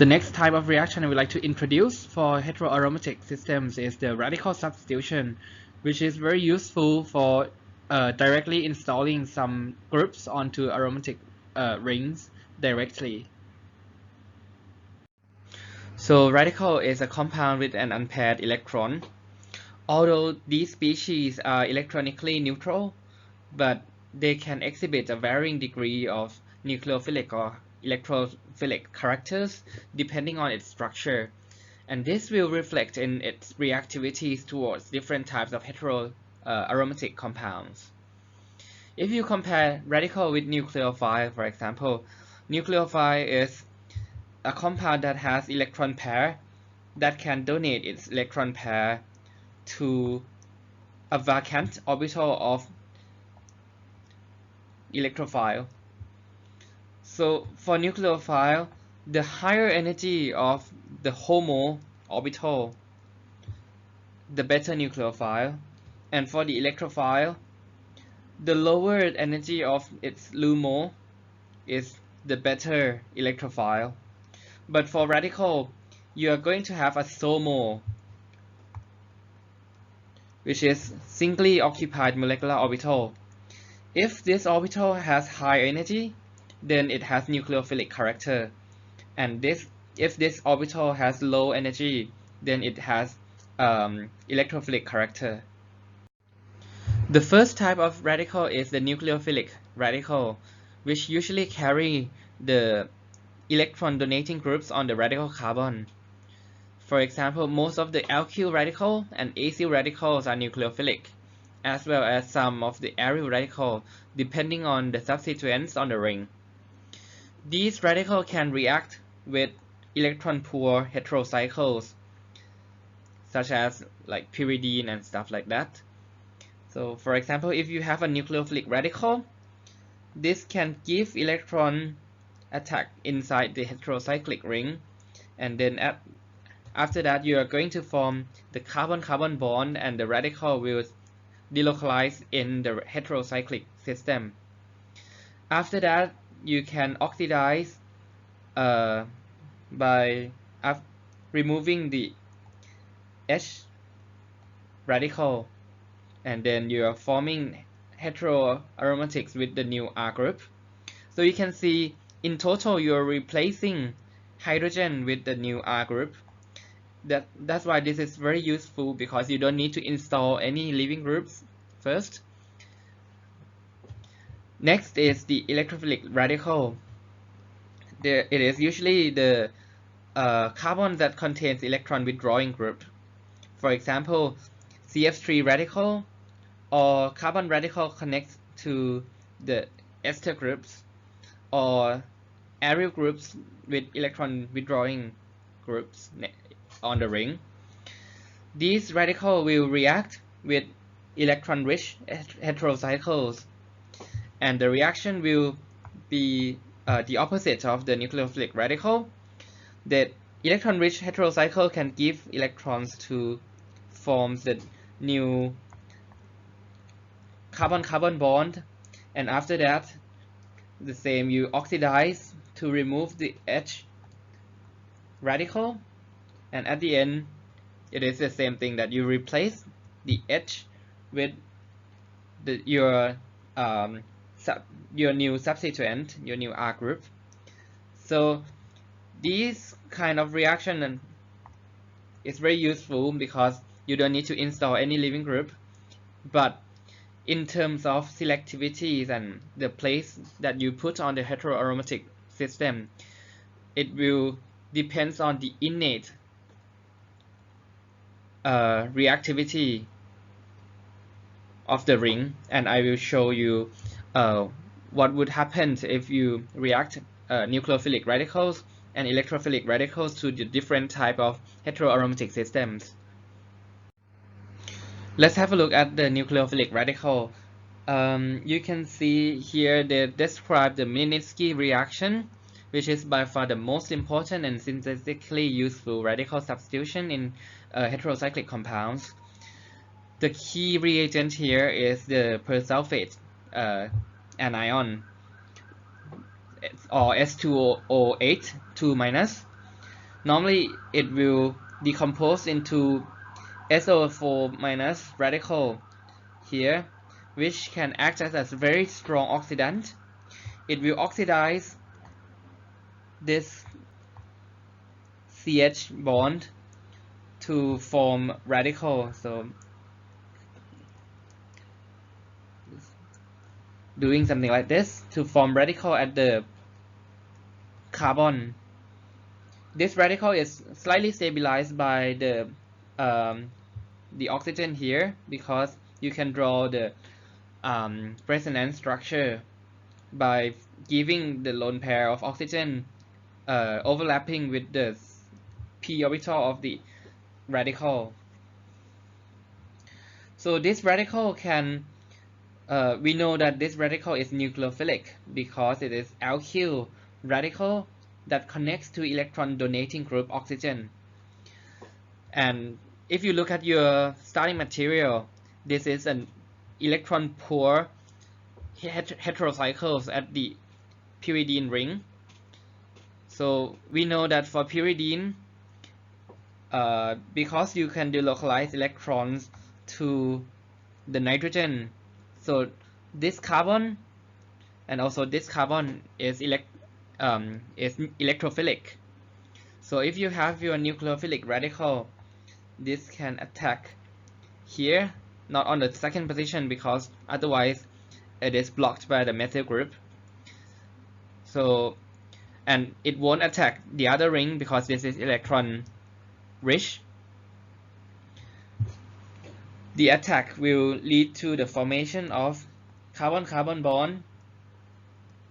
The next type of reaction I would like to introduce for heteroaromatic systems is the radical substitution, which is very useful for directly installing some groups onto aromatic rings directly. So radical is a compound with an unpaired electron. Although these species are electronically neutral, but they can exhibit a varying degree of nucleophilic or electrophilic characters depending on its structure, and this will reflect in its reactivities towards different types of heteroaromatic compounds. If you compare radical with nucleophile, for example, nucleophile is a compound that has electron pair that can donate its electron pair to a vacant orbital of electrophile. So for nucleophile, the higher energy of the HOMO orbital, the better nucleophile, and for the electrophile, the lower energy of its LUMO is the better electrophile. But for radical, you are going to have a SOMO, which is singly occupied molecular orbital. If this orbital has high energy, then it has nucleophilic character, and if this orbital has low energy, then it has electrophilic character. The first type of radical is the nucleophilic radical, which usually carry the electron donating groups on the radical carbon. For example, most of the alkyl radical and acyl radicals are nucleophilic, as well as some of the aryl radical, depending on the substituents on the ring. These radicals can react with electron-poor heterocycles, such as like pyridine and stuff like that. So, for example, if you have a nucleophilic radical, this can give electron attack inside the heterocyclic ring, and then after that you are going to form the carbon-carbon bond, and the radical will delocalize in the heterocyclic system. After that, you can oxidize by removing the H radical, and then you are forming heteroaromatics with the new R group. So you can see in total you are replacing hydrogen with the new R group. That's why this is very useful, because you don't need to install any leaving groups first. Next is the electrophilic radical. It is usually the carbon that contains electron withdrawing group. For example, CF3 radical or carbon radical connects to the ester groups, or aryl groups with electron withdrawing groups on the ring. These radicals will react with electron-rich heterocycles, and the reaction will be the opposite of the nucleophilic radical. That electron-rich heterocycle can give electrons to form the new carbon-carbon bond, and after that, the same, you oxidize to remove the H radical, and at the end, it is the same thing, that you replace the H with your new substituent, your new R group. So this kind of reaction is very useful because you don't need to install any leaving group, but in terms of selectivities and the place that you put on the heteroaromatic system, it will depends on the innate reactivity of the ring, and I will show you what would happen if you react nucleophilic radicals and electrophilic radicals to the different type of heteroaromatic systems. Let's have a look at the nucleophilic radical. You can see here they describe the Minsky reaction, which is by far the most important and synthetically useful radical substitution in heterocyclic compounds. The key reagent here is the persulfate anion, or S2O8 2-. Normally it will decompose into SO4 minus radical here, which can act as a very strong oxidant. It will oxidize this CH bond to form radical. So doing something like this to form radical at the carbon. This radical is slightly stabilized by the oxygen here, because you can draw the resonance structure by giving the lone pair of oxygen overlapping with the p orbital of the radical. So this radical can we know that this radical is nucleophilic because it is alkyl radical that connects to electron donating group oxygen. And if you look at your starting material, this is an electron poor heterocycles at the pyridine ring. So we know that for pyridine, because you can delocalize electrons to the nitrogen, so this carbon and also this carbon is electrophilic. So if you have your nucleophilic radical, this can attack here, not on the second position, because otherwise it is blocked by the methyl group. So, and it won't attack the other ring because this is electron rich. The attack will lead to the formation of carbon-carbon bond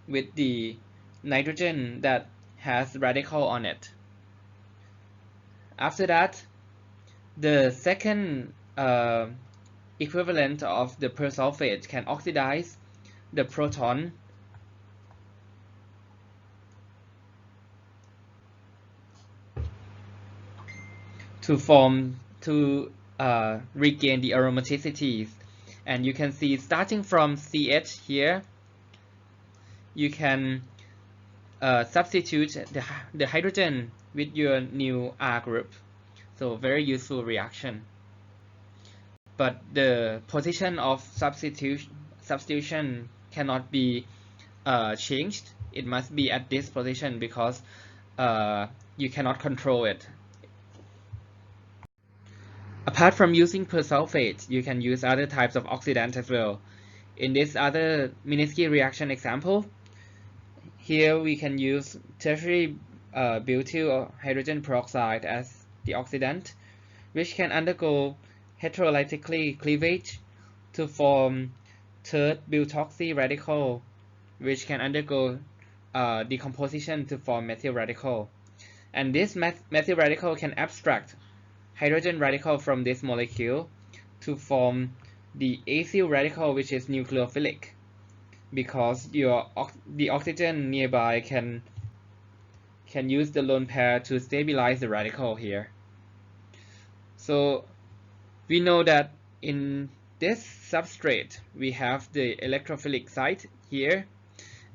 with the nitrogen that has radical on it. After that, the second equivalent of the persulfate can oxidize the proton to regain the aromaticities. And you can see, starting from CH here, you can substitute the hydrogen with your new R group. So very useful reaction. But the position of substitution cannot be changed. It must be at this position because you cannot control it. Apart from using persulfate, you can use other types of oxidant as well. In this other Minsky reaction example, here we can use tertiary butyl or hydrogen peroxide as the oxidant, which can undergo heterolytically cleavage to form third butoxy radical, which can undergo decomposition to form methyl radical. And this methyl radical can abstract hydrogen radical from this molecule to form the acyl radical, which is nucleophilic, because the oxygen nearby can use the lone pair to stabilize the radical here. So we know that in this substrate we have the electrophilic site here,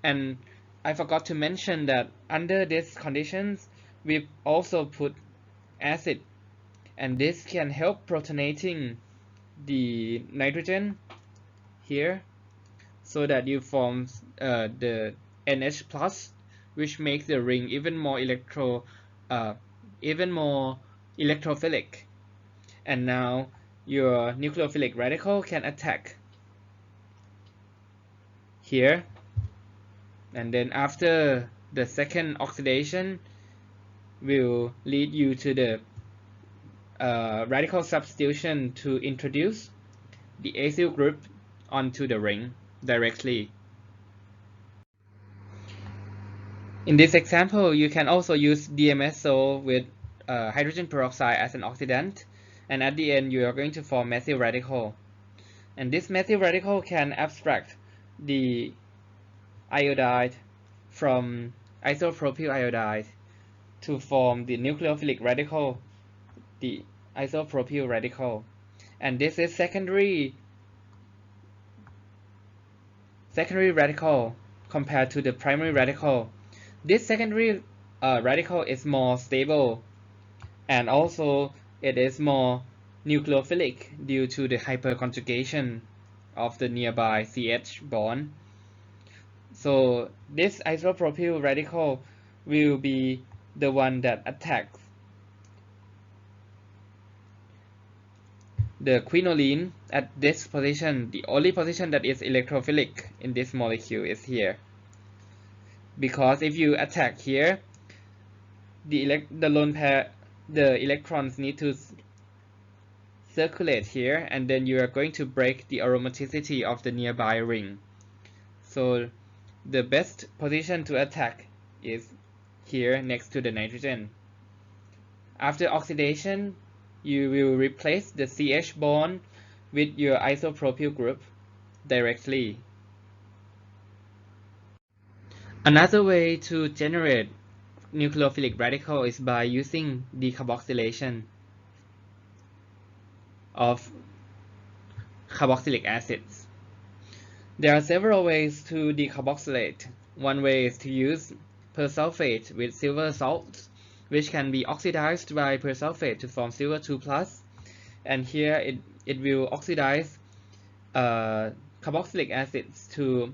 and I forgot to mention that under these conditions we also put acid, and this can help protonating the nitrogen here, so that you form the NH plus, which makes the ring even more electrophilic. And now your nucleophilic radical can attack here, and then after the second oxidation will lead you to the radical substitution to introduce the acyl group onto the ring directly. In this example, you can also use DMSO with hydrogen peroxide as an oxidant, and at the end you are going to form methyl radical. And this methyl radical can abstract the iodide from isopropyl iodide to form the nucleophilic radical, the isopropyl radical. And this is secondary radical compared to the primary radical. This secondary radical is more stable and also it is more nucleophilic due to the hyperconjugation of the nearby CH bond. So this isopropyl radical will be the one that attacks the quinoline at this position. The only position that is electrophilic in this molecule is here, because if you attack here, the lone pair, the electrons need to circulate here, and then you are going to break the aromaticity of the nearby ring. So the best position to attack is here next to the nitrogen. After oxidation, you will replace the CH bond with your isopropyl group directly. Another way to generate nucleophilic radical is by using decarboxylation of carboxylic acids. There are several ways to decarboxylate. One way is to use persulfate with silver salts, which can be oxidized by persulfate to form silver 2+, and here it will oxidize carboxylic acids to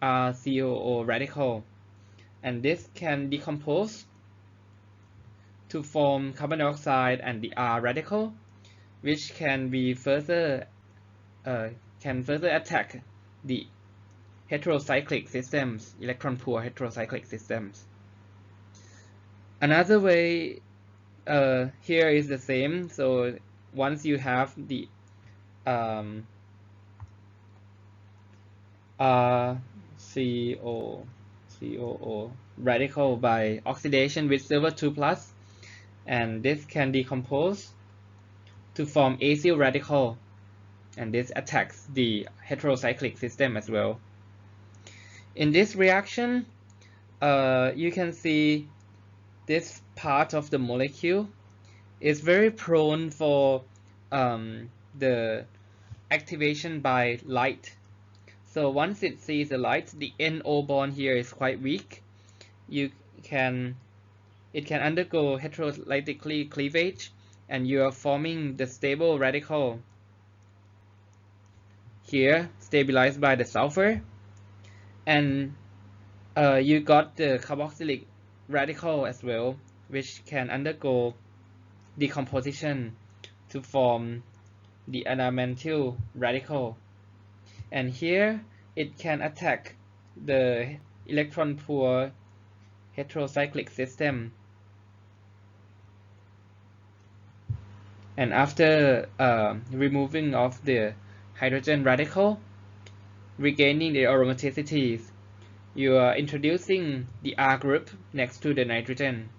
RCOO radical, and this can decompose to form carbon dioxide and the R radical, which can be further attack the heterocyclic systems, electron poor heterocyclic systems. Another way here is the same. So once you have the COO radical by oxidation with silver 2+, and this can decompose to form acyl radical, and this attacks the heterocyclic system as well. In this reaction, you can see this part of the molecule is very prone for the activation by light. So once it sees the light, the NO bond here is quite weak. It can undergo heterolytic cleavage, and you are forming the stable radical here, stabilized by the sulfur, and you got the carboxylic radical as well, which can undergo decomposition to form the adamantyl radical, and here it can attack the electron poor heterocyclic system. And after removing of the hydrogen radical, regaining the aromaticities, you are introducing the R group next to the nitrogen.